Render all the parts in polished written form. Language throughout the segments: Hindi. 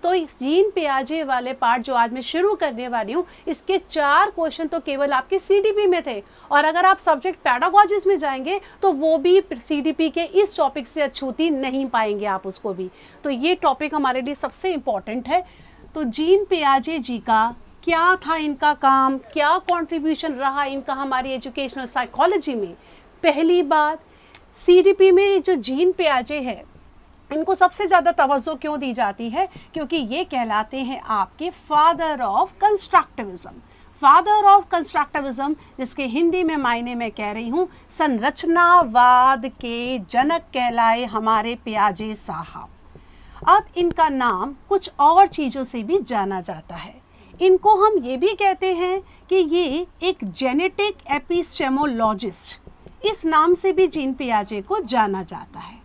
तो इस जीन पियाजे वाले पार्ट जो आज मैं शुरू करने वाली हूँ, इसके 4 क्वेश्चन तो केवल आपके सीडीपी में थे, और अगर आप सब्जेक्ट पैडागॉजिस में जाएंगे तो वो भी सीडीपी के इस टॉपिक से अछूती नहीं पाएंगे आप उसको भी। तो ये टॉपिक हमारे लिए सबसे इम्पॉर्टेंट है। तो जीन पियाजे जी का क्या था, इनका काम, क्या कंट्रीब्यूशन रहा इनका हमारी एजुकेशनल साइकोलॉजी में। पहली बात, सीडीपी में जो जीन पियाजे है इनको सबसे ज़्यादा तवज्जो क्यों दी जाती है, क्योंकि ये कहलाते हैं आपके father of constructivism. Father of constructivism, जिसके हिंदी में मायने में कह रही हूँ संरचनावाद के जनक कहलाए हमारे पियाजे साहब। अब इनका नाम कुछ और चीज़ों से भी जाना जाता है। इनको हम ये भी कहते हैं कि ये एक जेनेटिक एपिस्टेमोलॉजिस्ट, इस नाम से भी जीन पियाजे को जाना जाता है।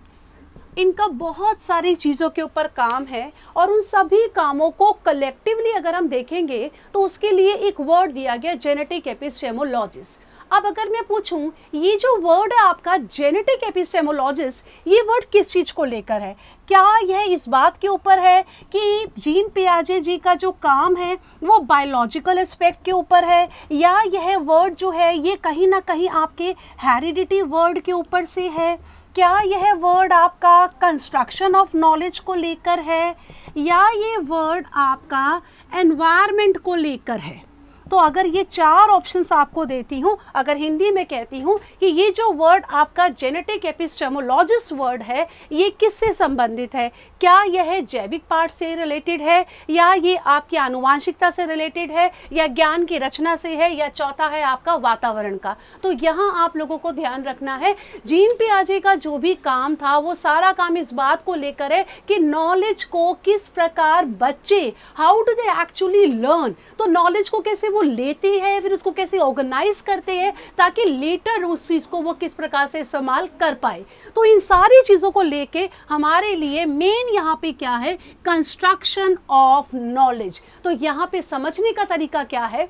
इनका बहुत सारी चीज़ों के ऊपर काम है, और उन सभी कामों को कलेक्टिवली अगर हम देखेंगे तो उसके लिए एक वर्ड दिया गया, जेनेटिक एपिस्टेमोलॉजिस्ट। अब अगर मैं पूछूं, ये जो वर्ड है आपका जेनेटिक एपिस्टेमोलॉजिस्ट, ये वर्ड किस चीज़ को लेकर है? क्या यह इस बात के ऊपर है कि जीन पियाजे जी का जो काम है वो बायोलॉजिकल एस्पेक्ट के ऊपर है, या यह वर्ड जो है ये कहीं ना कहीं आपके हेरिडिटी वर्ड के ऊपर से है? क्या यह वर्ड आपका कंस्ट्रक्शन ऑफ नॉलेज को लेकर है, या ये वर्ड आपका एनवायरनमेंट को लेकर है? तो अगर ये 4 ऑप्शंस आपको देती हूँ, अगर हिंदी में कहती हूँ कि ये जो वर्ड आपका जेनेटिक एपिस्टेमोलॉजिस्ट वर्ड है ये किससे संबंधित है? क्या यह जैविक पार्ट से रिलेटेड है, या ये आपकी आनुवांशिकता से रिलेटेड है, या ज्ञान की रचना से है, या चौथा है आपका वातावरण का? तो यहाँ आप लोगों को ध्यान रखना है, जीन पियाजे का जो भी काम था वो सारा काम इस बात को लेकर है कि नॉलेज को किस प्रकार बच्चे, how do they actually learn, तो नॉलेज को कैसे वो लेते हैं, फिर उसको कैसे ऑर्गेनाइज करते हैं ताकि लेटर उस चीज को वो किस प्रकार से इस्तेमाल कर पाए। तो इन सारी चीजों को लेके हमारे लिए मेन यहाँ पे क्या है, कंस्ट्रक्शन ऑफ नॉलेज। तो यहाँ पे समझने का तरीका क्या है,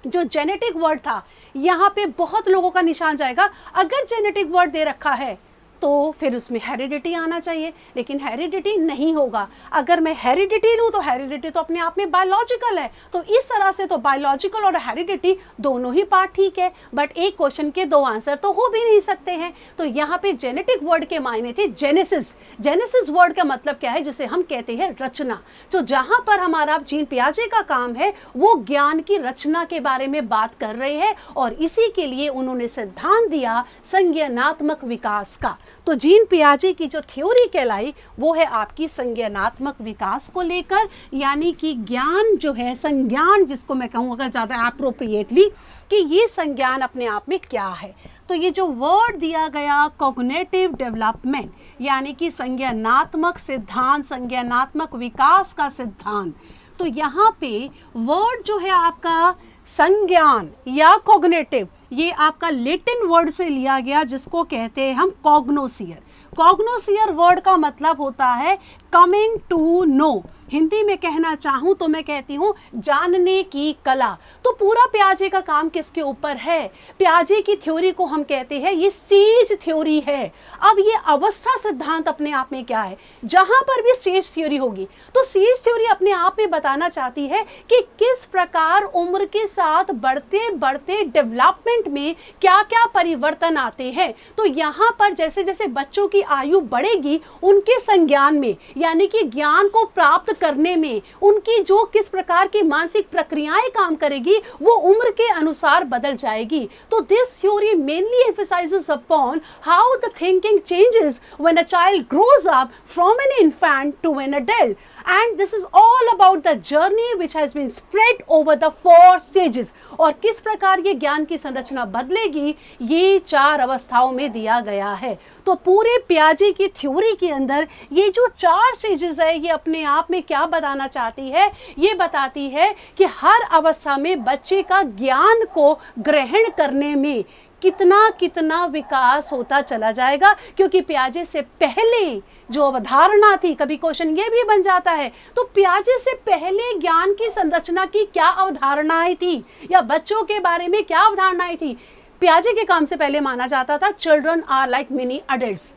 जो जेनेटिक वर्ड था यहाँ पे बहुत लोगों का निशान जाएगा। अगर जेनेटिक वर्ड दे रखा है तो फिर उसमें हेरिडिटी आना चाहिए, लेकिन हेरिडिटी नहीं होगा। अगर मैं हेरिडिटी लूँ तो हेरिडिटी तो अपने आप में बायोलॉजिकल है, तो इस तरह से तो बायोलॉजिकल और हेरिडिटी दोनों ही पार्ट ठीक है, बट एक क्वेश्चन के 2 आंसर तो हो भी नहीं सकते हैं। तो यहाँ पे जेनेटिक वर्ड के मायने थे जेनेसिस। जेनेसिस वर्ड का मतलब क्या है, जिसे हम कहते हैं रचना। तो जहाँ पर हमारा जीन पियाजे का काम है वो ज्ञान की रचना के बारे में बात कर रहे हैं, और इसी के लिए उन्होंने सिद्धांत दिया संज्ञानात्मक विकास का। तो जीन पियाजे की जो थ्योरी कहलाई वो है आपकी संज्ञानात्मक विकास को लेकर, यानी कि ज्ञान जो है, संज्ञान जिसको मैं कहूँ अगर ज़्यादा एप्रोप्रिएटली, कि ये संज्ञान अपने आप में क्या है। तो ये जो वर्ड दिया गया कॉग्निटिव डेवलपमेंट, यानी कि संज्ञानात्मक सिद्धांत, संज्ञानात्मक विकास का सिद्धांत, तो यहाँ पे वर्ड जो है आपका संज्ञान या कॉग्निटिव, ये आपका लैटिन वर्ड से लिया गया जिसको कहते हैं हम कॉग्नोसियर। कॉग्नोसियर वर्ड का मतलब होता है कमिंग टू नो। हिंदी में कहना चाहूँ तो मैं कहती हूँ जानने की कला। तो पूरा पियाजे का काम किसके ऊपर है? पियाजे की थ्योरी को हम कहते हैं ये स्टेज थ्योरी है। अब ये अवस्था सिद्धांत अपने आप में क्या है? जहाँ पर भी स्टेज थ्योरी होगी तो स्टेज थ्योरी अपने आप में बताना चाहती है कि किस प्रकार उम्र के साथ बढ़ते बढ़ते डेवलपमेंट में क्या क्या परिवर्तन आते हैं। तो यहाँ पर जैसे जैसे बच्चों की आयु बढ़ेगी उनके संज्ञान में, यानी कि ज्ञान को प्राप्त करने में उनकी जो किस प्रकार की मानसिक प्रक्रियाएं काम करेगी वो उम्र के अनुसार बदल जाएगी। तो this theory mainly emphasizes upon how the thinking changes when a child grows up from an infant to an adult, and this is all about the journey which has been spread over the 4 stages। और किस प्रकार ये ज्ञान की संरचना बदलेगी ये 4 अवस्थाओं में दिया गया है। तो पूरे पियाजे की थ्योरी के अंदर ये जो 4 स्टेजेस है ये अपने आप में क्या बताना चाहती है? ये बताती है कि हर अवस्था में बच्चे का ज्ञान को ग्रहण करने में कितना कितना विकास होता चला जाएगा, क्योंकि पियाजे से पहले जो अवधारणा थी, कभी क्वेश्चन ये भी बन जाता है, तो पियाजे से पहले ज्ञान की संरचना की क्या अवधारणाएं थी या बच्चों के बारे में क्या अवधारणाएं थी? पियाजे के काम से पहले माना जाता था children are like mini adults.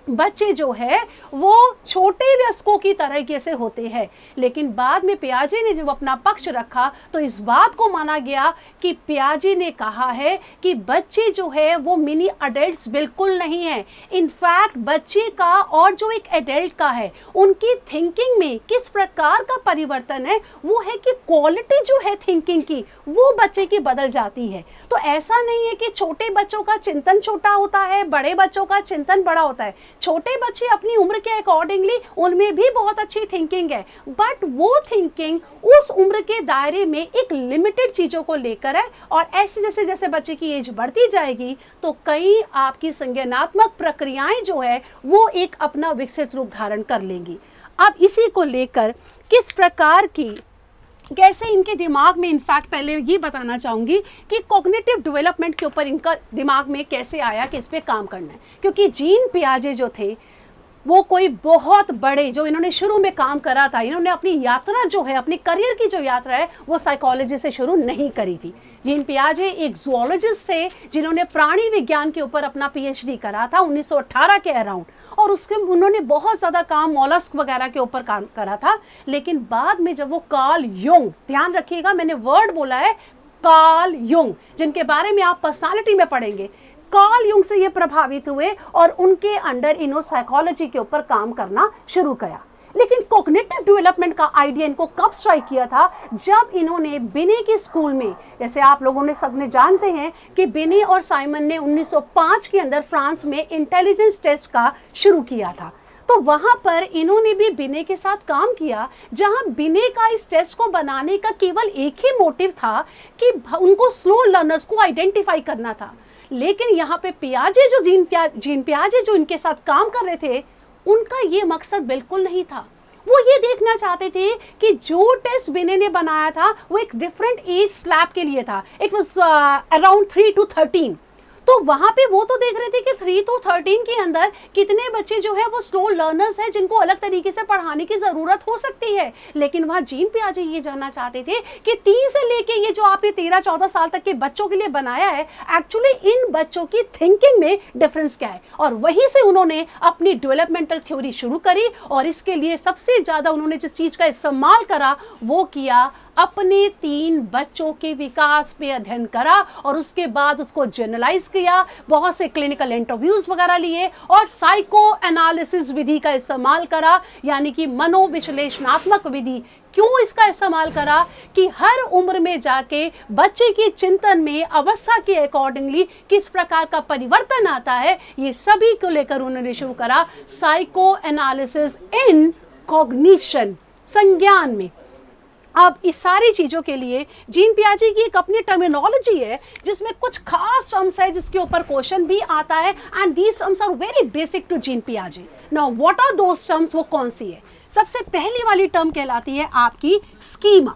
बच्चे जो है वो छोटे वयस्कों की तरीके से होते हैं। लेकिन बाद में पियाजे ने जब अपना पक्ष रखा तो इस बात को माना गया कि पियाजे ने कहा है कि बच्चे जो है वो मिनी अडल्ट्स बिल्कुल नहीं है। इनफैक्ट बच्चे का और जो एक एडल्ट का है उनकी थिंकिंग में किस प्रकार का परिवर्तन है, वो है कि क्वालिटी जो है थिंकिंग की वो बच्चे की बदल जाती है। तो ऐसा नहीं है कि छोटे बच्चों का चिंतन छोटा होता है, बड़े बच्चों का चिंतन बड़ा होता है। छोटे बच्चे अपनी उम्र के अकॉर्डिंगली उनमें भी बहुत अच्छी थिंकिंग है, बट वो थिंकिंग उस उम्र के दायरे में एक लिमिटेड चीजों को लेकर है। और ऐसे जैसे जैसे बच्चे की एज बढ़ती जाएगी तो कई आपकी संज्ञानात्मक प्रक्रियाएं जो है वो एक अपना विकसित रूप धारण कर लेंगी। अब इसी को लेकर किस प्रकार की कैसे इनके दिमाग में, इनफैक्ट पहले ये बताना चाहूँगी कि कॉग्निटिव डेवलपमेंट के ऊपर इनका दिमाग में कैसे आया कि इस पे काम करना है। क्योंकि जीन पियाजे जो थे वो कोई बहुत बड़े जो इन्होंने शुरू में काम करा था, इन्होंने अपनी यात्रा जो है, अपनी करियर की जो यात्रा है वो साइकोलॉजी से शुरू नहीं करी थी। जीन पियाजे एक जूलॉजिस्ट थे जिन्होंने प्राणी विज्ञान के ऊपर अपना पीएचडी करा था 1918 के अराउंड, और उसके उन्होंने बहुत ज़्यादा काम मॉलस्क वगैरह के ऊपर काम करा था। लेकिन बाद में जब वो कार्ल युंग, ध्यान रखिएगा मैंने वर्ड बोला है कार्ल युंग, जिनके बारे में आप पर्सनालिटी में पढ़ेंगे, कार्ल युंग से ये प्रभावित हुए और उनके अंडर इन्होंने साइकोलॉजी के ऊपर काम करना शुरू किया। लेकिन कॉग्निटिव डेवलपमेंट का आइडिया इनको कब स्ट्राइक किया था, जब इन्होंने बिने के स्कूल में, जैसे आप लोगों ने सबने जानते हैं कि बिने और साइमन ने 1905 के अंदर फ्रांस में इंटेलिजेंस टेस्ट का शुरू किया था। तो वहाँ पर इन्होंने भी बिने के साथ काम किया, जहाँ बिने का इस टेस्ट को बनाने का केवल एक ही मोटिव था कि उनको स्लो लर्नर्स को आइडेंटिफाई करना था। लेकिन यहाँ पे पियाजे जो जीन पियाजे जो इनके साथ काम कर रहे थे, उनका ये मकसद बिल्कुल नहीं था। वो ये देखना चाहते थे कि जो टेस्ट बिने ने बनाया था वो एक डिफरेंट एज स्लैब के लिए था। It was around 3 to 13। तो वहाँ पे वो तो देख रहे थे कि 3 to 13 के अंदर कितने बच्चे जो है वो स्लो लर्नर्स हैं जिनको अलग तरीके से पढ़ाने की ज़रूरत हो सकती है। लेकिन वहाँ जीन पियाजे ये जानना चाहते थे कि 3 से लेके ये जो आपने 13-14 साल तक के बच्चों के लिए बनाया है, एक्चुअली इन बच्चों की थिंकिंग में डिफरेंस क्या है। और वहीं से उन्होंने अपनी डेवलपमेंटल थ्योरी शुरू करी, और इसके लिए सबसे ज़्यादा उन्होंने जिस चीज़ का इस्तेमाल करा वो किया, अपने 3 बच्चों के विकास पे अध्ययन करा और उसके बाद उसको जनरलाइज किया, बहुत से क्लिनिकल इंटरव्यूज वगैरह लिए और साइको एनालिसिस विधि का इस्तेमाल करा, यानी कि मनोविश्लेषणात्मक विधि। क्यों इसका इस्तेमाल करा कि हर उम्र में जाके बच्चे के चिंतन में अवस्था के अकॉर्डिंगली किस प्रकार का परिवर्तन आता है, ये सभी को लेकर उन्होंने शुरू करा साइको एनालिसिस इन कॉग्निशन, संज्ञान में। अब इस सारी चीज़ों के लिए जीन पियाजे की एक अपनी टर्मिनोलॉजी है जिसमें कुछ खास टर्म्स है जिसके ऊपर क्वेश्चन भी आता है, and these terms are very basic to Jean पियाजे। Now what are those terms, वो कौन सी है? सबसे पहली वाली टर्म कहलाती है आपकी स्कीमा।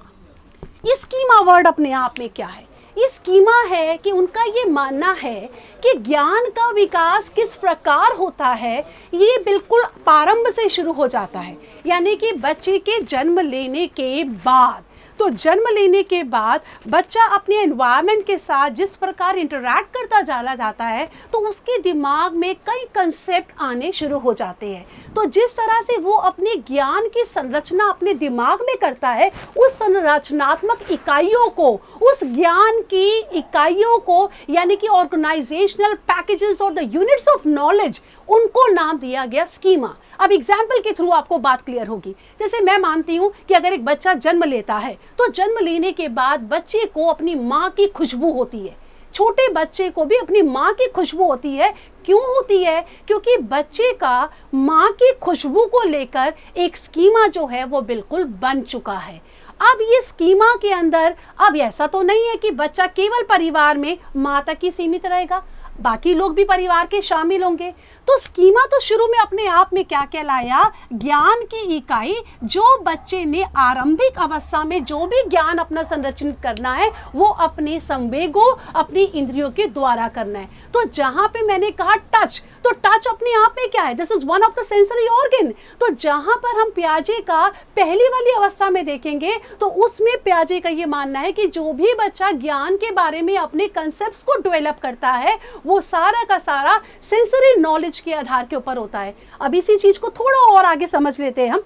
ये स्कीमा वर्ड अपने आप में क्या है? ये स्कीमा है कि उनका ये मानना है कि ज्ञान का विकास किस प्रकार होता है, ये बिल्कुल प्रारंभ से शुरू हो जाता है। यानी कि बच्चे के जन्म लेने के बाद, तो जन्म लेने के बाद बच्चा अपने एनवायरनमेंट के साथ जिस प्रकार इंटरैक्ट करता चला जाता है तो उसके दिमाग में कई कंसेप्ट आने शुरू हो जाते हैं। तो जिस तरह से वो अपने ज्ञान की संरचना अपने दिमाग में करता है, उस संरचनात्मक इकाइयों को, उस ज्ञान की इकाइयों को, यानी कि ऑर्गेनाइजेशनल पैकेजेस और द यूनिट्स ऑफ नॉलेज, उनको नाम दिया गया स्कीमा। अब एग्जाम्पल के थ्रू आपको बात क्लियर होगी। जैसे मैं मानती हूँ कि अगर एक बच्चा जन्म लेता है तो जन्म लेने के बाद बच्चे को अपनी माँ की खुशबू होती है। छोटे बच्चे को भी अपनी माँ की खुशबू होती है। क्यों होती है? क्योंकि बच्चे का माँ की खुशबू को लेकर एक स्कीमा जो है वो बिल्कुल बन चुका है। अब ये स्कीमा के अंदर अब ऐसा तो नहीं है कि बच्चा केवल परिवार में माँ तक ही सीमित रहेगा, बाकी लोग भी परिवार के शामिल होंगे। तो स्कीमा तो शुरू में अपने आप में क्या कहलाया? ज्ञान की इकाई, जो बच्चे ने आरंभिक अवस्था में जो भी ज्ञान अपना संरचित करना है वो अपने संवेगों, अपनी इंद्रियों के द्वारा करना है। तो जहां पे मैंने कहा टच, तो टच अपने आप में क्या है, this is one of the sensory organ. तो जहां पर हम पियाजे का पहली वाली अवस्था में देखेंगे तो उसमें पियाजे का ये मानना है कि जो भी बच्चा ज्ञान के बारे में अपने कंसेप्ट्स को डेवलप करता है वो सारा का सारा सेंसरी नॉलेज के आधार के ऊपर होता है। अब इसी चीज को थोड़ा और आगे समझ लेते हैं हम।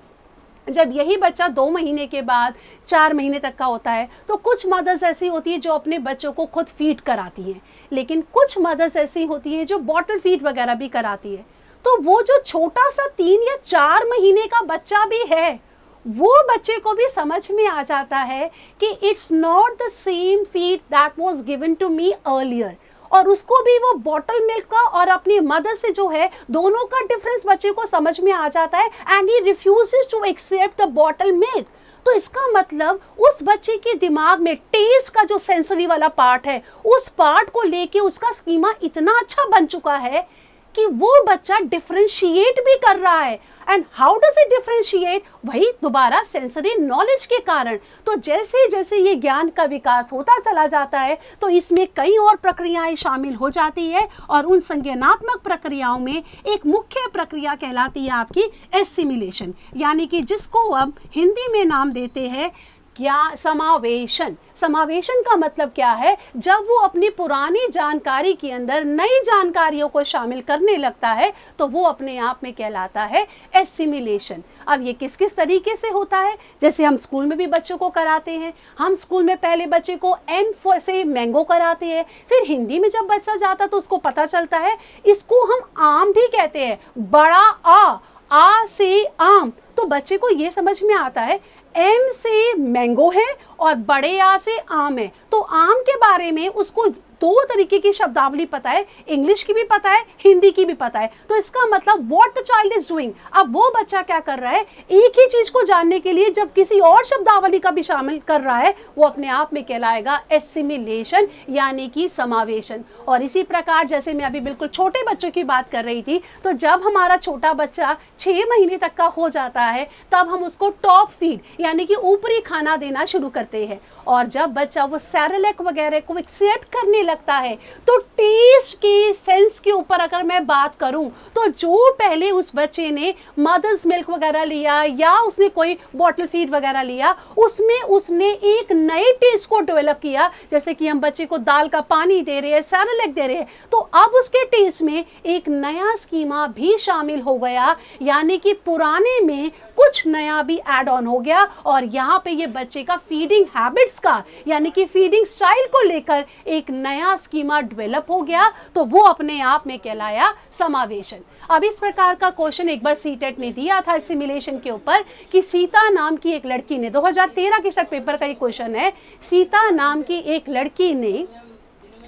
जब यही बच्चा 2 महीने के बाद 4 महीने तक का होता है तो कुछ मदर्स ऐसी होती है जो अपने बच्चों को खुद फीड कराती हैं, लेकिन कुछ मदर्स ऐसी होती हैं जो बॉटल फीड वगैरह भी कराती है। तो वो जो छोटा सा 3 या 4 महीने का बच्चा भी है वो बच्चे को भी समझ में आ जाता है कि it's not the same feed that was given to me earlier, और उसको भी वो बॉटल मिल्क का और अपनी मदर से जो है दोनों का डिफरेंस बच्चे को समझ में आ जाता है and he refuses to accept the bottle milk. तो इसका मतलब उस बच्चे के दिमाग में टेस्ट का जो सेंसरी वाला पार्ट है उस पार्ट को लेके उसका स्कीमा इतना अच्छा बन चुका है कि वो बच्चा डिफरेंशिएट भी कर रहा है। And how does it differentiate, वही दोबारा सेंसरी नॉलेज के कारण। तो जैसे जैसे ये ज्ञान का विकास होता चला जाता है तो इसमें कई और प्रक्रियाएं शामिल हो जाती है, और उन संज्ञानात्मक प्रक्रियाओं में एक मुख्य प्रक्रिया कहलाती है आपकी एसिमिलेशन, यानी कि जिसको अब हिंदी में नाम देते हैं क्या, समावेशन। समावेशन का मतलब क्या है, जब वो अपनी पुरानी जानकारी के अंदर नई जानकारियों को शामिल करने लगता है तो वो अपने आप में कहलाता है एसिमिलेशन। अब ये किस किस तरीके से होता है, जैसे हम स्कूल में भी बच्चों को कराते हैं। हम स्कूल में पहले बच्चे को एम से मैंगो कराते हैं, फिर हिंदी में जब बच्चा जाता तो उसको पता चलता है इसको हम आम भी कहते हैं, बड़ा आ से आम। तो बच्चे को ये समझ में आता है एम से मैंगो है और बड़े आ से आम है। तो आम के बारे में उसको 2 तरीके की शब्दावली पता है, इंग्लिश की भी पता है, हिंदी की भी पता है। तो इसका मतलब what the child is doing, अब वो बच्चा क्या कर रहा है, एक ही चीज को जानने के लिए जब किसी और शब्दावली का भी शामिल कर रहा है वो अपने आप में कहलाएगा एसिमिलेशन, यानी कि समावेशन। और इसी प्रकार जैसे मैं अभी बिल्कुल छोटे बच्चों की बात कर रही थी, तो जब हमारा छोटा बच्चा 6 महीने तक का हो जाता है तब हम उसको टॉप फीड यानी कि ऊपरी खाना देना शुरू करते हैं, और जब बच्चा वो सेरेलैक वगैरह को एक्सेप्ट करने लगता है तो टेस्ट के सेंस के ऊपर अगर मैं बात करूं तो जो पहले उस बच्चे ने मदर्स मिल्क वगैरह लिया या उसने कोई बॉटल फीड वगैरह लिया उसमें उसने एक नए टेस्ट को डेवलप किया। जैसे कि हम बच्चे को दाल का पानी दे रहे हैं, सेरेलैक दे रहे हैं, तो अब उसके टेस्ट में एक नया स्कीमा भी शामिल हो गया, यानी कि पुराने में कुछ नया भी ऐड ऑन हो गया। और यहाँ पे ये बच्चे का फीडिंग हैबिट्स का यानी कि फीडिंग स्टाइल को लेकर एक नया स्कीमा डेवलप हो गया, तो वो अपने आप में कहलाया समावेशन। अब इस प्रकार का क्वेश्चन एक बार सीटेट ने दिया था सिमुलेशन के ऊपर कि सीता नाम की एक लड़की ने, 2013 के शायद पेपर का ये क्वेश्चन है, सीता नाम की एक लड़की ने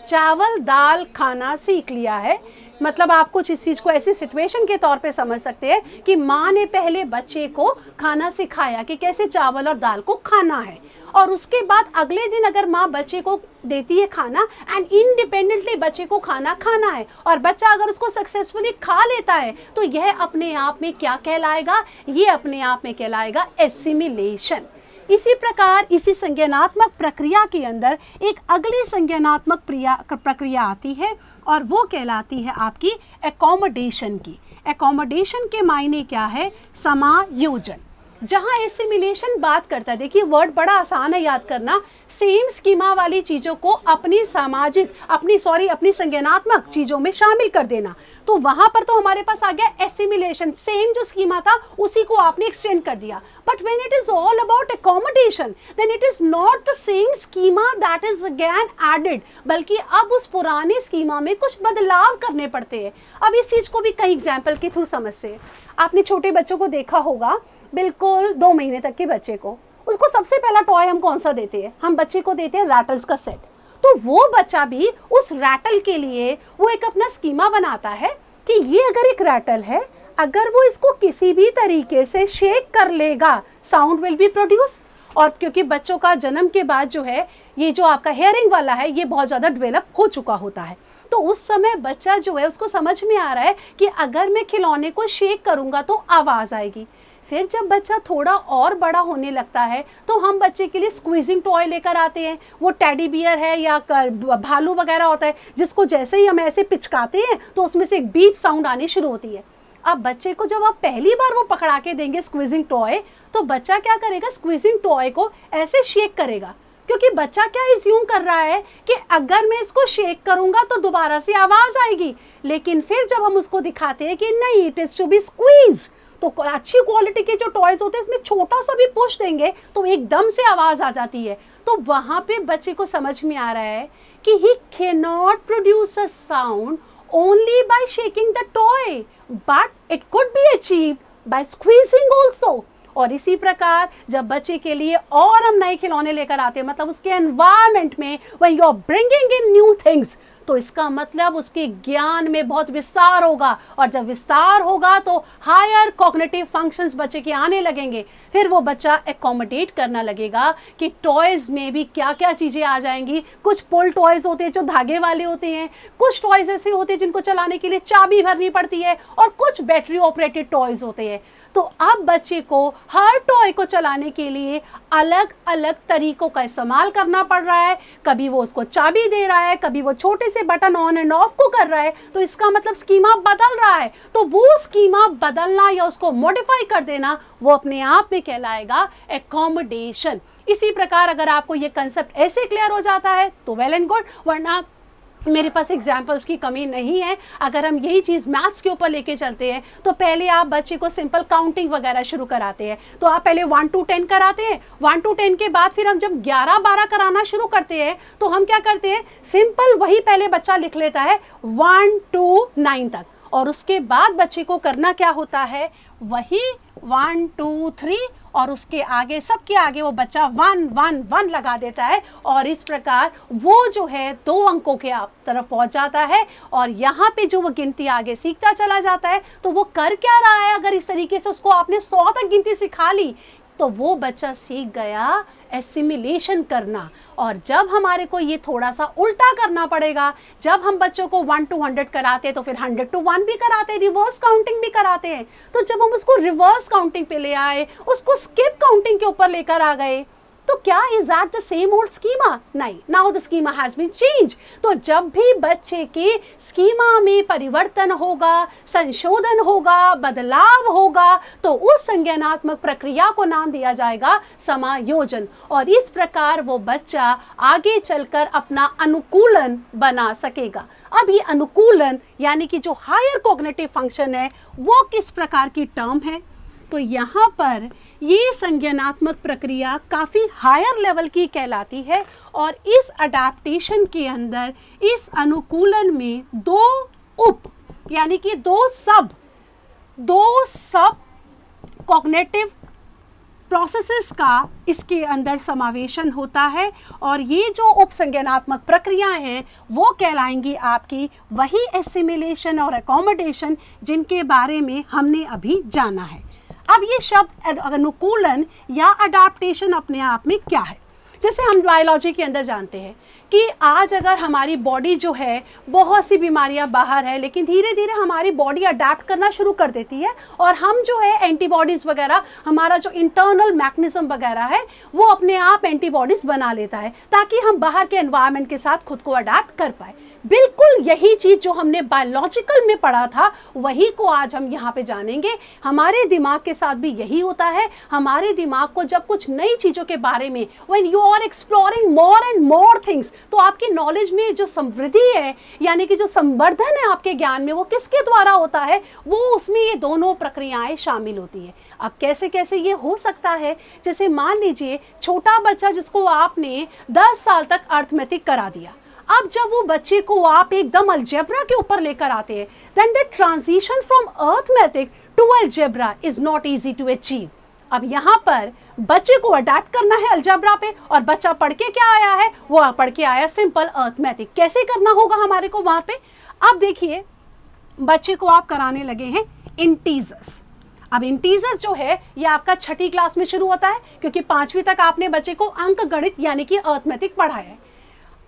चावल दाल खाना सीख लिया है। मतलब आप कुछ इस चीज़ को ऐसी सिचुएशन के तौर पे समझ सकते हैं कि माँ ने पहले बच्चे को खाना सिखाया कि कैसे चावल और दाल को खाना है, और उसके बाद अगले दिन अगर माँ बच्चे को देती है खाना एंड इंडिपेंडेंटली बच्चे को खाना खाना है और बच्चा अगर उसको सक्सेसफुली खा लेता है तो यह अपने आप में क्या कहलाएगा, ये अपने आप में कहलाएगा एसिमिलेशन। इसी प्रकार इसी संज्ञानात्मक प्रक्रिया के अंदर एक अगली संज्ञानात्मक प्रक्रिया आती है और वो कहलाती है आपकी एकोमोडेशन की। एकोमोडेशन के मायने क्या है, समायोजन। जहाँ एसिमिलेशन बात करता है, देखिए वर्ड बड़ा आसान है याद करना, सेम स्कीमा वाली चीज़ों को अपनी सामाजिक अपनी संज्ञानात्मक चीज़ों में शामिल कर देना। तो वहाँ पर तो हमारे पास आ गया एसिमिलेशन, सेम जो स्कीमा था उसी को आपने एक्सटेंड कर दिया। But when it is all about accommodation then it is not the same schema that is again added, बल्कि अब उस पुराने स्कीमा में कुछ बदलाव करने पड़ते हैं। अब इस चीज़ को भी कई एग्जाम्पल के थ्रू समझ से, आपने छोटे बच्चों को देखा होगा, बिल्कुल 2 महीने तक के बच्चे को, उसको सबसे पहला टॉय हम कौन सा देते हैं, हम बच्चे को देते हैं रैटल्स का सेट। तो वो बच्चा भी उस रैटल के लिए वो एक अपना स्कीमा बनाता है कि ये अगर एक रैटल है, अगर वो इसको किसी भी तरीके से शेक कर लेगा साउंड विल बी प्रोड्यूस। और क्योंकि बच्चों का जन्म के बाद जो है ये जो आपका हेयरिंग वाला है ये बहुत ज़्यादा डेवलप हो चुका होता है, तो उस समय बच्चा जो है उसको समझ में आ रहा है कि अगर मैं खिलौने को शेक करूँगा तो आवाज़ आएगी। फिर जब बच्चा थोड़ा और बड़ा होने लगता है तो हम बच्चे के लिए स्क्वीजिंग टॉय लेकर आते हैं। वो टेडी बियर है या भालू वगैरह होता है, जिसको जैसे ही हम ऐसे पिचकाते हैं तो उसमें से एक बीप साउंड आनी शुरू होती है। अब बच्चे को जब आप पहली बार वो पकड़ा के देंगे स्क्वीजिंग टॉय, तो बच्चा क्या करेगा, स्क्वीजिंग टॉय को ऐसे शेक करेगा, क्योंकि बच्चा क्या इज्यूम कर रहा है कि अगर मैं इसको शेक करूंगा तो दोबारा से आवाज़ आएगी। लेकिन फिर जब हम उसको दिखाते हैं कि नहीं, it is to be squeeze, तो अच्छी क्वालिटी के जो टॉयज होते हैं इसमें छोटा सा भी पुश देंगे तो एकदम से आवाज़ आ जाती है। तो वहाँ पे बच्चे को समझ में आ रहा है कि he can not produce a sound only by shaking the toy, but it could be achieved by squeezing also। और इसी प्रकार जब बच्चे के लिए और हम नए खिलौने लेकर आते हैं, मतलब उसके एनवायरनमेंट में when you are bringing in new things, तो इसका मतलब उसके ज्ञान में बहुत विस्तार होगा, और जब विस्तार होगा तो हायर कॉग्निटिव फंक्शंस बच्चे के आने लगेंगे। फिर वो बच्चा एकोमोडेट करना लगेगा कि टॉयज़ में भी क्या क्या चीज़ें आ जाएंगी। कुछ पुल टॉयज़ होते हैं जो धागे वाले होते हैं, कुछ टॉयज़ ऐसे होते हैं जिनको चलाने के लिए चाबी भरनी पड़ती है, और कुछ बैटरी ऑपरेटेड टॉयज़ होते हैं। तो अब बच्चे को हर टॉय को चलाने के लिए अलग अलग तरीकों का इस्तेमाल करना पड़ रहा है। कभी वो उसको चाबी दे रहा है, कभी वो छोटे से बटन ऑन एंड ऑफ को कर रहा है, तो इसका मतलब स्कीमा बदल रहा है। तो वो स्कीमा बदलना या उसको मॉडिफाई कर देना, वो अपने आप में कहलाएगा एकोमोडेशन। इसी प्रकार अगर आपको ये कंसेप्ट ऐसे क्लियर हो जाता है तो वेल एंड गुड, वरना मेरे पास एग्जाम्पल्स की कमी नहीं है। अगर हम यही चीज़ मैथ्स के ऊपर लेके चलते हैं तो पहले आप बच्चे को सिंपल काउंटिंग वगैरह शुरू कराते हैं, तो आप पहले 1 to 10 कराते हैं। 1 to 10 के बाद फिर हम जब 11-12 कराना शुरू करते हैं तो हम क्या करते हैं, सिंपल वही पहले बच्चा लिख लेता है 1 to 9 तक, और उसके बाद बच्चे को करना क्या होता है, वही 1 2 3 और उसके आगे, सबके आगे वो बच्चा 1 1 1 लगा देता है, और इस प्रकार वो जो है 2 अंकों के तरफ पहुंच जाता है। और यहाँ पे जो वो गिनती आगे सीखता चला जाता है, तो वो कर क्या रहा है, अगर इस तरीके से उसको आपने 100 तक गिनती सिखा ली तो वो बच्चा सीख गया एसिमिलेशन करना। और जब हमारे को ये थोड़ा सा उल्टा करना पड़ेगा, जब हम बच्चों को 1 to 100 कराते हैं तो फिर 100 to 1 भी कराते हैं, रिवर्स काउंटिंग भी कराते हैं। तो जब हम उसको रिवर्स काउंटिंग पे ले आए, उसको स्किप काउंटिंग के ऊपर लेकर आ गए, तो क्या is that the same old schema? नहीं, now the schema has been change. तो जब भी बच्चे के स्कीमा में परिवर्तन होगा, संशोधन होगा, बदलाव होगा, तो उस संज्ञानात्मक प्रक्रिया को नाम दिया जाएगा समायोजन। और इस प्रकार वो बच्चा आगे चलकर अपना अनुकूलन बना सकेगा। अब ये अनुकूलन यानी कि जो हायर कॉग्निटिव फंक्शन है, वो किस प्रकार की टर्म है? तो यहाँ पर ये संज्ञानात्मक प्रक्रिया काफ़ी हायर लेवल की कहलाती है, और इस अडेप्टेशन के अंदर, इस अनुकूलन में 2 उप यानी कि 2 सब कॉग्निटिव प्रोसेसेस का इसके अंदर समावेशन होता है। और ये जो उप संज्ञानात्मक प्रक्रियाएं हैं वो कहलाएंगी आपकी वही एसिमिलेशन और एकोमोडेशन, जिनके बारे में हमने अभी जाना है। अब ये शब्द अनुकूलन या अडेप्टेशन अपने आप में क्या है? जैसे हम बायोलॉजी के अंदर जानते हैं कि आज अगर हमारी बॉडी जो है, बहुत सी बीमारियां बाहर है, लेकिन धीरे धीरे हमारी बॉडी अडेप्ट करना शुरू कर देती है, और हम जो है एंटीबॉडीज़ वगैरह, हमारा जो इंटरनल मैकेनिज्म वगैरह है वो अपने आप एंटीबॉडीज़ बना लेता है, ताकि हम बाहर के एनवायरनमेंट के साथ खुद को अडेप्ट कर पाए। बिल्कुल यही चीज़ जो हमने बायोलॉजिकल में पढ़ा था, वही को आज हम यहाँ पे जानेंगे। हमारे दिमाग के साथ भी यही होता है। हमारे दिमाग को जब कुछ नई चीज़ों के बारे में, when you are exploring more and more things, तो आपकी नॉलेज में जो समृद्धि है, यानी कि जो संवर्धन है आपके ज्ञान में, वो किसके द्वारा होता है? वो उसमें ये दोनों प्रक्रियाएं शामिल होती है। अब कैसे कैसे ये हो सकता है? जैसे मान लीजिए छोटा बच्चा जिसको आपने 10 साल तक अर्थमेटिक करा दिया, अब जब वो बच्चे को आप एकदम अलजेब्रा के ऊपर लेकर आते हैं, then the transition from arithmetic to algebra is not easy to achieve. अब यहाँ पर बच्चे को अडेप्ट करना है अलजेब्रा पे, और बच्चा पढ़ के क्या आया है? वो पढ़ के आया सिंपल अर्थमेटिक। कैसे करना होगा हमारे को वहाँ पे? अब देखिए, बच्चे को आप कराने लगे हैं इंटीजर्स। अब इंटीजर्स जो है ये आपका 6ठी क्लास में शुरू होता है, क्योंकि 5वीं तक आपने बच्चे को अंक गणित यानी कि अर्थमेटिक पढ़ाया है।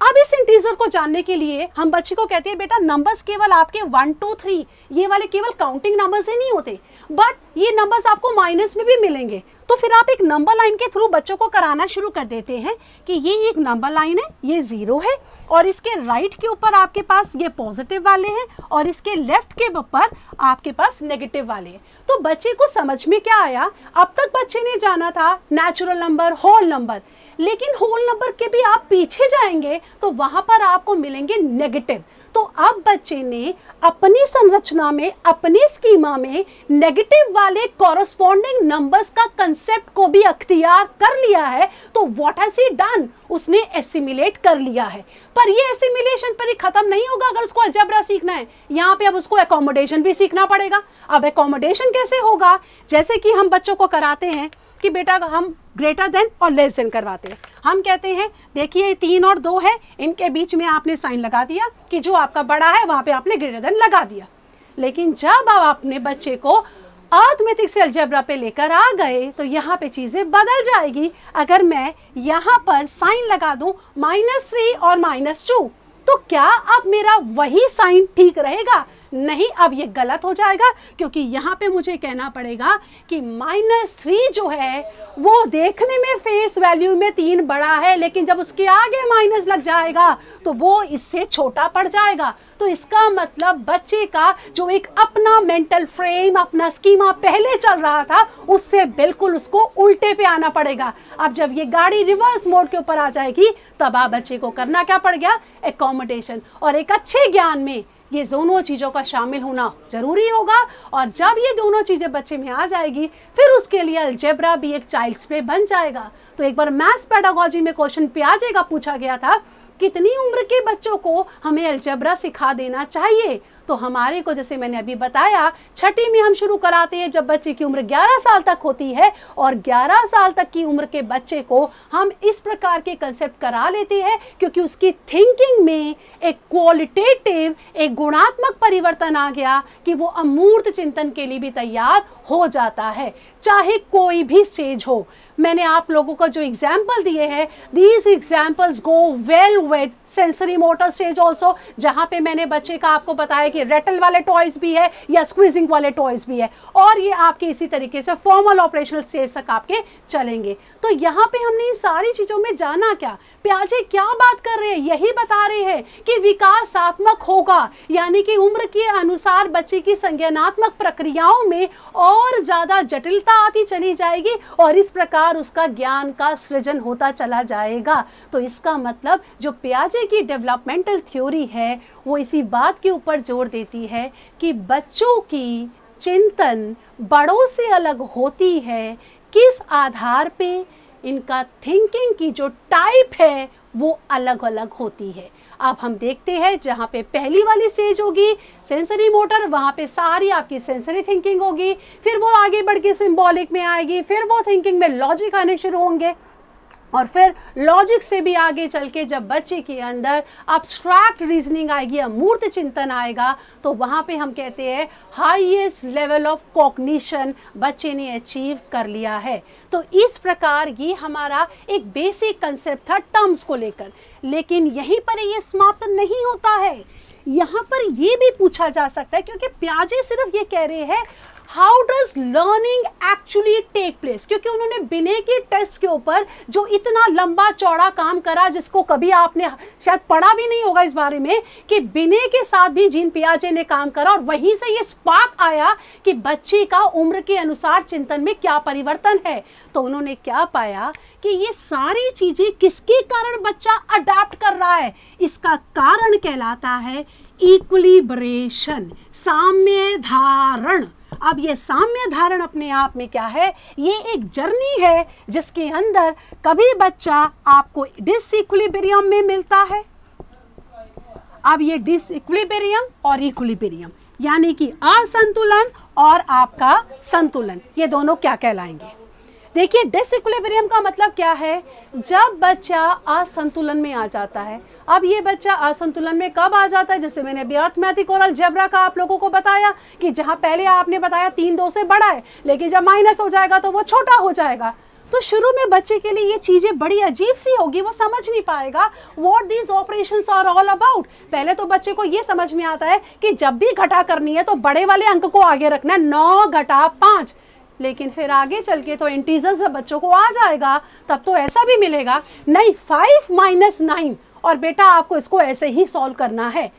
अब इस इंटीजर को जानने के लिए हम बच्चे को कहते हैं, बेटा नंबर्स केवल आपके 1 2 3 ये वाले केवल काउंटिंग नंबर्स ही नहीं होते, बट ये नंबर्स आपको माइनस में भी मिलेंगे। तो फिर आप एक नंबर लाइन के थ्रू बच्चों को कराना शुरू कर देते हैं कि ये एक नंबर लाइन है, ये 0 है, और इसके राइट के ऊपर आपके पास ये पॉजिटिव वाले हैं और इसके लेफ्ट के ऊपर आपके पास नेगेटिव वाले हैं। तो बच्चे को समझ में क्या आया, अब तक बच्चे ने जाना था नेचुरल नंबर, होल नंबर, लेकिन होल नंबर के भी आप पीछे जाएंगे तो वहां पर आपको मिलेंगे नेगेटिव। तो अब बच्चे ने अपनी संरचना में, अपनी स्कीमा में नेगेटिव वाले कॉरस्पॉन्डिंग नंबर्स का कंसेप्ट को भी अख्तियार कर लिया है। तो व्हाट हैज ही डन, उसने एसिमिलेट कर लिया है। पर ये एसिमिलेशन पर ही खत्म नहीं होगा अगर उसको अलजेब्रा सीखना है। यहाँ पे अब उसको एकोमोडेशन भी सीखना पड़ेगा। अब एकोमोडेशन कैसे होगा, जैसे कि हम बच्चों को कराते हैं कि बेटा हम ग्रेटर देन और लेस देन करवाते हैं। हम कहते हैं देखिए 3 और 2 है, इनके बीच में आपने साइन लगा दिया कि जो आपका बड़ा है वहां पे आपने ग्रेटर देन लगा दिया। लेकिन जब आप अपने बच्चे को अर्थमेटिक से अलजेब्रा पे लेकर आ गए तो यहाँ पे चीजें बदल जाएगी। अगर मैं यहाँ पर साइन लगा दूं -3 और -2, तो क्या अब मेरा वही साइन ठीक रहेगा? नहीं, अब ये गलत हो जाएगा, क्योंकि यहाँ पे मुझे कहना पड़ेगा कि -3 जो है वो देखने में फेस वैल्यू में 3 बड़ा है, लेकिन जब उसके आगे माइनस लग जाएगा तो वो इससे छोटा पड़ जाएगा। तो इसका मतलब बच्चे का जो एक अपना मेंटल फ्रेम, अपना स्कीमा पहले चल रहा था, उससे बिल्कुल उसको उल्टे पे आना पड़ेगा। अब जब ये गाड़ी रिवर्स मोड के ऊपर आ जाएगी तब आप बच्चे को करना क्या पड़ गया, एकोमोडेशन। और एक अच्छे ज्ञान में ये दोनों चीज़ों का शामिल होना जरूरी होगा। और जब ये दोनों चीज़ें बच्चे में आ जाएगी फिर उसके लिए अलजेब्रा भी एक चाइल्ड्स प्ले बन जाएगा। तो एक बार मैथ्स पेडागोजी में क्वेश्चन पे आ जाएगा, पूछा गया था कितनी उम्र के बच्चों को हमें अलजेब्रा सिखा देना चाहिए। तो हमारे को, जैसे मैंने अभी बताया, छठी में हम शुरू कराते हैं जब बच्चे की उम्र 11 साल तक होती है, और 11 साल तक की उम्र के बच्चे को हम इस प्रकार के कंसेप्ट करा लेते हैं क्योंकि उसकी थिंकिंग में एक क्वालिटेटिव, एक गुणात्मक परिवर्तन आ गया कि वो अमूर्त चिंतन के लिए भी तैयार हो जाता है, चाहे कोई भी स्टेज हो। मैंने आप लोगों को जो एग्जाम्पल दिए हैं, these examples go well with sensory motor stage also, जहाँ पे मैंने बच्चे का आपको बताया कि रेटल वाले टॉयज भी है या स्क्वीजिंग वाले टॉयज भी है, और ये आपके इसी तरीके से फॉर्मल ऑपरेशनल स्टेज तक आपके चलेंगे। तो यहाँ पे हमने इन सारी चीज़ों में जाना क्या, पियाजे क्या बात कर रहे हैं, यही बता रहे हैं कि विकासात्मक होगा, यानी कि उम्र के अनुसार बच्चे की संज्ञानात्मक प्रक्रियाओं में और ज़्यादा जटिलता आती चली जाएगी और इस प्रकार उसका ज्ञान का सृजन होता चला जाएगा। तो इसका मतलब जो पियाजे की डेवलपमेंटल थ्योरी है वो इसी बात के ऊपर जोर देती है कि बच्चों की चिंतन बड़ों से अलग होती है, किस आधार पे इनका थिंकिंग की जो टाइप है वो अलग अलग होती है। अब हम देखते हैं जहाँ पे पहली वाली स्टेज होगी सेंसरी मोटर, वहाँ पे सारी आपकी सेंसरी थिंकिंग होगी, फिर वो आगे बढ़ के सिंबॉलिक में आएगी, फिर वो थिंकिंग में लॉजिक आने शुरू होंगे, और फिर लॉजिक से भी आगे चल के जब बच्चे के अंदर अब्स्ट्रैक्ट रीजनिंग आएगी, अमूर्त चिंतन आएगा, तो वहाँ पे हम कहते हैं हाईएस्ट लेवल ऑफ कॉग्निशन बच्चे ने अचीव कर लिया है। तो इस प्रकार ये हमारा एक बेसिक कंसेप्ट था टर्म्स को लेकर, लेकिन यहीं पर ये समाप्त नहीं होता है। यहाँ पर ये भी पूछा जा सकता है, क्योंकि पियाजे सिर्फ ये कह रहे हैं how does learning actually take place, क्योंकि उन्होंने बिने के टेस्ट के ऊपर जो इतना लंबा चौड़ा काम करा, जिसको कभी आपने शायद पढ़ा भी नहीं होगा इस बारे में, कि बिने के साथ भी जीन पियाजे ने काम करा और वहीं से ये स्पार्क आया कि बच्चे का उम्र के अनुसार चिंतन में क्या परिवर्तन है। तो उन्होंने क्या पाया कि ये सारी चीजें किसके कारण बच्चा अडैप्ट कर रहा है, इसका कारण कहलाता है इक्विलिब्रेशन, साम्य धारण। अब ये साम्य धारण अपने आप में क्या है, ये एक जर्नी है जिसके अंदर कभी बच्चा आपको डिसइक्विलिब्रियम में मिलता है। अब ये डिसइक्विलिब्रियम और इक्विलिब्रियम यानी कि असंतुलन और आपका संतुलन, ये दोनों क्या कहलाएंगे। देखिए डिसइक्विलिब्रियम का मतलब क्या है, जब बच्चा असंतुलन में आ जाता है। अब ये बच्चा असंतुलन में कब आ जाता है, जैसे मैंने अभी अर्थमेटिक और अलजेब्रा का आप लोगों को बताया कि जहाँ पहले आपने बताया 3 2 से बड़ा है, लेकिन जब माइनस हो जाएगा तो वो छोटा हो जाएगा। तो शुरू में बच्चे के लिए ये चीज़ें बड़ी अजीब सी होगी, वो समझ नहीं पाएगा what these operations are all about. पहले तो बच्चे को ये समझ में आता है कि जब भी घटा करनी है तो बड़े वाले अंक को आगे रखना है, 9 घटा 5। लेकिन फिर आगे चल के तो इंटीजर्स जब बच्चों को आ जाएगा तब तो ऐसा भी मिलेगा, नहीं 5 - 9 और बेटा आपको इसको ऐसे ही सॉल्व करना है।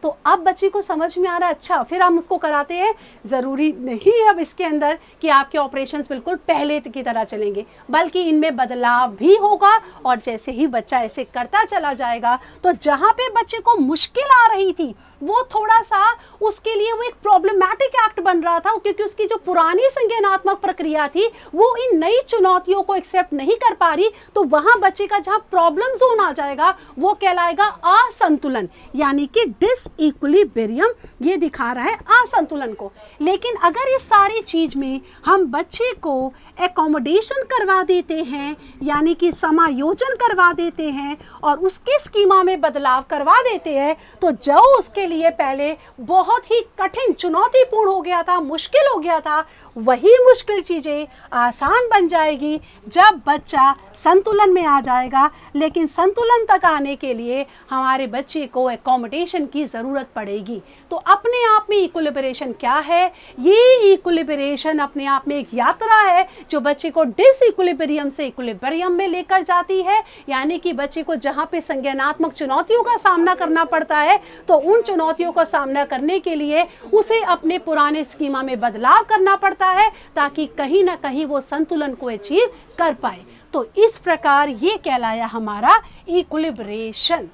तो अब बच्चे को समझ में आ रहा है, अच्छा फिर हम उसको कराते हैं। ज़रूरी नहीं है अब इसके अंदर कि आपके ऑपरेशंस बिल्कुल पहले की तरह चलेंगे, बल्कि इनमें बदलाव भी होगा। और जैसे ही बच्चा ऐसे करता चला जाएगा तो जहाँ पे बच्चे को मुश्किल आ रही थी वो थोड़ा सा उसके लिए वो एक प्रॉब्लमैटिक एक्ट बन रहा था, क्योंकि उसकी जो पुरानी संज्ञानात्मक प्रक्रिया थी वो इन नई चुनौतियों को एक्सेप्ट नहीं कर पा रही। तो वहाँ बच्चे का जहाँ प्रॉब्लम जोन आ जाएगा वो कहलाएगा असंतुलन, यानी कि डिसइक्विलिब्रियम। ये दिखा रहा है असंतुलन को। लेकिन अगर इस सारी चीज में हम बच्चे को एकोमोडेशन करवा देते हैं, यानी कि समायोजन करवा देते हैं और उसके स्कीमा में बदलाव करवा देते हैं, तो जो उसके लिए पहले बहुत ही कठिन चुनौतीपूर्ण हो गया था, मुश्किल हो गया था, वही मुश्किल चीज़ें आसान बन जाएगी जब बच्चा संतुलन में आ जाएगा। लेकिन संतुलन तक आने के लिए हमारे बच्चे को एकोमोडेशन की ज़रूरत पड़ेगी। तो अपने आप में इक्विलिब्रेशन क्या है? ये इक्विलिब्रेशन अपने आप में एक यात्रा है जो बच्चे को डिसइक्विलिब्रियम से इक्विलिब्रियम में लेकर जाती है। यानी कि बच्चे को जहाँ पे संज्ञानात्मक चुनौतियों का सामना करना पड़ता है तो उन चुनौतियों का सामना करने के लिए उसे अपने पुराने स्कीमा में बदलाव करना पड़ता है, ताकि कहीं ना कहीं वो संतुलन को अचीव कर पाए। तो इस प्रकार ये कहलाया हमारा इक्विलिब्रेशन।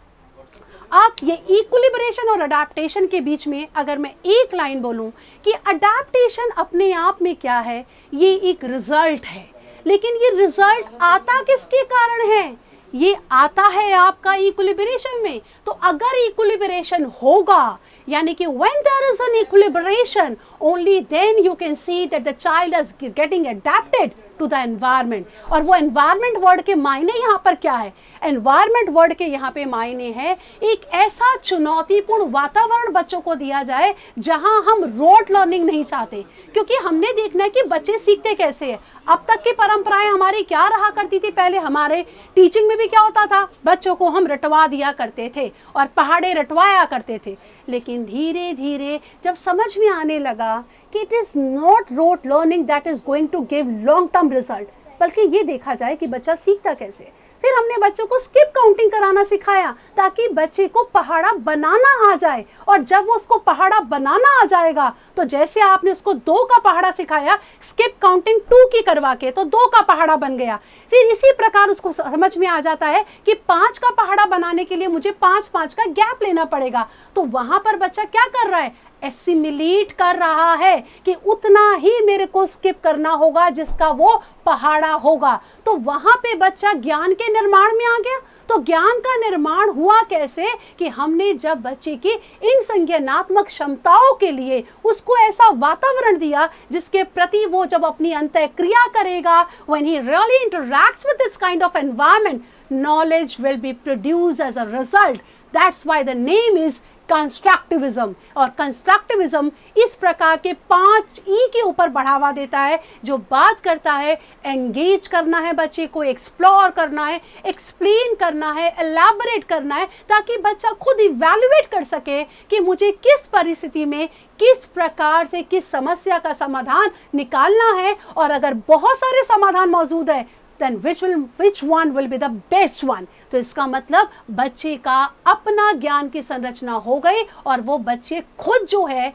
अब ये इक्विलिब्रेशन और अडैप्टेशन के बीच में अगर मैं एक लाइन बोलूं कि अडैप्टेशन अपने आप में क्या है, ये एक रिजल्ट है। लेकिन ये रिजल्ट आता किसके कारण है? ये आता है आपका इक्विलिब्रेशन में। तो अगर इक्विलिब्रेशन होगा, यानी कि when there is an equilibration, only then you can see that the child is getting adapted to the environment। और वो environment वर्ड के मायने यहाँ पर क्या है? environment वर्ड के यहाँ पे मायने है एक ऐसा चुनौतीपूर्ण वातावरण बच्चों को दिया जाए जहाँ हम रोट लर्निंग नहीं चाहते, क्योंकि हमने देखना है कि बच्चे सीखते कैसे हैं। अब तक की परंपराएं हमारी क्या रहा करती थी? पहले हमारे टीचिंग में भी क्या होता था, बच्चों को हम रटवा दिया करते थे और पहाड़े रटवाया करते थे। लेकिन धीरे धीरे जब समझ में आने लगा कि it is not rote learning that is going to give long term result, बल्कि ये देखा जाए कि बच्चा सीखता कैसे। फिर हमने बच्चों को स्किप काउंटिंग कराना सिखाया ताकि बच्चे को पहाड़ा बनाना आ जाए। और जब वो उसको पहाड़ा बनाना आ जाएगा तो जैसे आपने उसको 2 का पहाड़ा सिखाया, स्किप काउंटिंग 2 की करवा के, तो 2 का पहाड़ा बन गया। फिर इसी प्रकार उसको समझ में आ जाता है कि 5 का पहाड़ा बनाने के लिए मुझे 5-5 का गैप लेना पड़ेगा। तो वहां पर बच्चा क्या कर रहा है? एसिमिलेट कर रहा है कि उतना ही मेरे को स्किप करना होगा जिसका वो पहाड़ा होगा। तो वहां पे बच्चा ज्ञान के निर्माण में आ गया। तो ज्ञान का निर्माण हुआ कैसे? कि हमने जब बच्चे की इन संज्ञानात्मक क्षमताओं के लिए उसको ऐसा वातावरण दिया जिसके प्रति वो जब अपनी अंतःक्रिया करेगा, when he really interacts with this kind of environment, knowledge will be produced as a result. That's why the name is constructivism. और कंस्ट्रक्टिविज्म इस प्रकार के 5 ई के ऊपर बढ़ावा देता है, जो बात करता है एंगेज करना है बच्चे को, एक्सप्लोर करना है, एक्सप्लेन करना है, एलैबोरेट करना है, ताकि बच्चा खुद इवैल्यूएट कर सके कि मुझे किस परिस्थिति में किस प्रकार से किस समस्या का समाधान निकालना है। और अगर बहुत सारे समाधान मौजूद है then which one will be the best one। तो इसका मतलब बच्चे का अपना ज्ञान की संरचना हो गई और वो बच्चे खुद जो है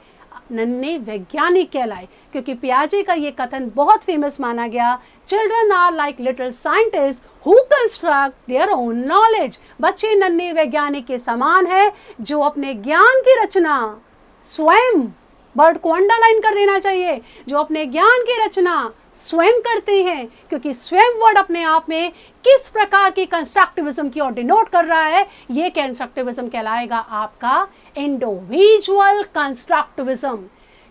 नन्हे वैज्ञानिक कहलाए। क्योंकि पियाजे का ये कथन बहुत फेमस माना गया, children are like little scientist who construct their own knowledge. बच्चे नन्हे वैज्ञानिक के समान है जो अपने ज्ञान की रचना स्वयं, वर्ड को अंडरलाइन कर देना चाहिए, जो अपने ज्ञान की रचना स्वयं करते हैं। क्योंकि स्वयं वर्ड अपने आप में किस प्रकार की कंस्ट्रक्टिविज्म की ओर डिनोट कर रहा है, ये कंस्ट्रक्टिविज्म कहलाएगा आपका इंडिविजुअल कंस्ट्रक्टिविज्म।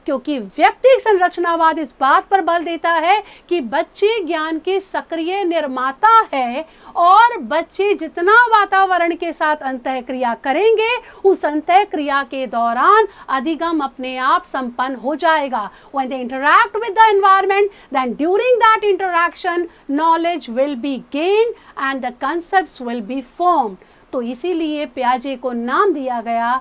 क्योंकि व्यक्तिक संरचनावाद इस बात पर बल देता है कि बच्चे ज्ञान के सक्रिय निर्माता है और बच्चे जितना वातावरण के साथ अंतःक्रिया करेंगे उस अंतःक्रिया के दौरान अधिगम अपने आप संपन्न हो जाएगा. When they interact with the environment, then during that interaction knowledge will be gained and the concepts will be formed. तो इसीलिए पियाजे को नाम दिया गया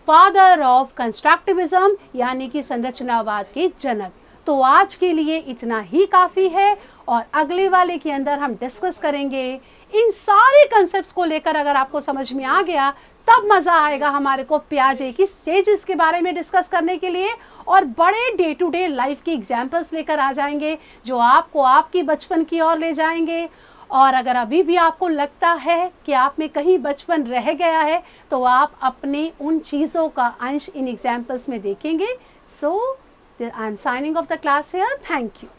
फादर ऑफ कंस्ट्रक्टिविज्म, यानी कि संरचनावाद के जनक. तो आज के लिए इतना ही काफ़ी है और अगले वाले के अंदर हम डिस्कस करेंगे इन सारे कंसेप्ट्स को लेकर. अगर आपको समझ में आ गया तब मज़ा आएगा हमारे को पियाजे की स्टेजेस के बारे में डिस्कस करने के लिए और बड़े डे टू डे लाइफ की एग्जाम्पल्स लेकर आ जाएंगे जो आपको आपकी बचपन की ओर ले जाएंगे. और अगर अभी भी आपको लगता है कि आप में कहीं बचपन रह गया है तो आप अपने उन चीज़ों का अंश इन एग्जाम्पल्स में देखेंगे. So I am signing off the class here. Thank you.